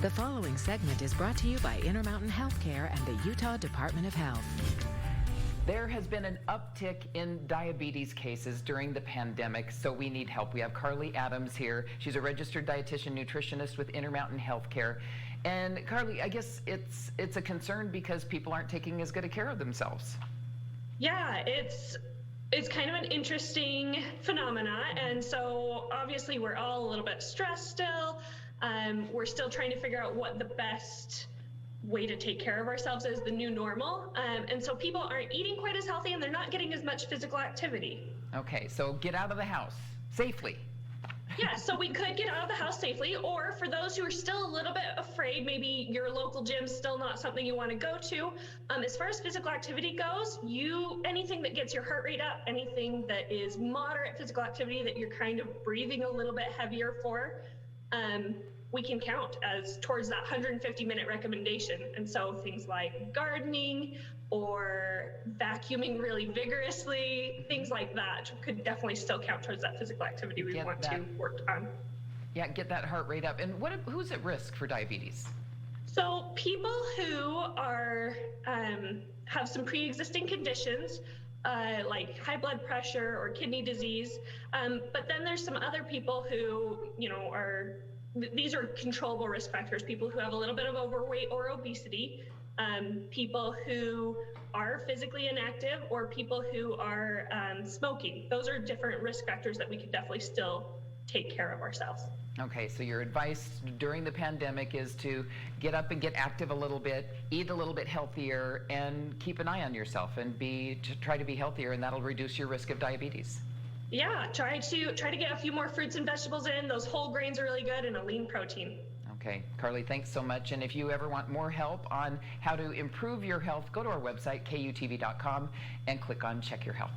The following segment is brought to you by Intermountain Healthcare and the Utah Department of Health. There has been an uptick in diabetes cases during the pandemic, so we need help. We have Carly Adams here. She's a registered dietitian nutritionist with Intermountain Healthcare. And Carly, I guess it's a concern because people aren't taking as good a care of themselves. Yeah, it's kind of an interesting phenomena, and so obviously we're all a little bit stressed still. We're still trying to figure out what the best way to take care of ourselves is, the new normal, and so people aren't eating quite as healthy and they're not getting as much physical activity. Okay, so get out of the house safely. Yeah, so we could get out of the house safely, or for those who are still a little bit afraid, maybe your local gym's still not something you want to go to. As far as physical activity goes, anything that gets your heart rate up, anything that is moderate physical activity that you're kind of breathing a little bit heavier for, we can count as towards that 150-minute recommendation. And so things like gardening or vacuuming really vigorously, things like that could definitely still count towards that physical activity we want to work on. Yeah, get that heart rate up. And who's at risk for diabetes? So people who are have some pre-existing conditions, like high blood pressure or kidney disease, but then there's some other people who, these are controllable risk factors, people who have a little bit of overweight or obesity, people who are physically inactive, or people who are smoking. Those are different risk factors that we could definitely still take care of ourselves. Okay, so your advice during the pandemic is to get up and get active a little bit, eat a little bit healthier, and keep an eye on yourself and try to be healthier, and that'll reduce your risk of diabetes. Yeah, try to get a few more fruits and vegetables in. Those whole grains are really good, and a lean protein. Okay, Carly, thanks so much. And if you ever want more help on how to improve your health, go to our website, KUTV.com, and click on Check Your Health.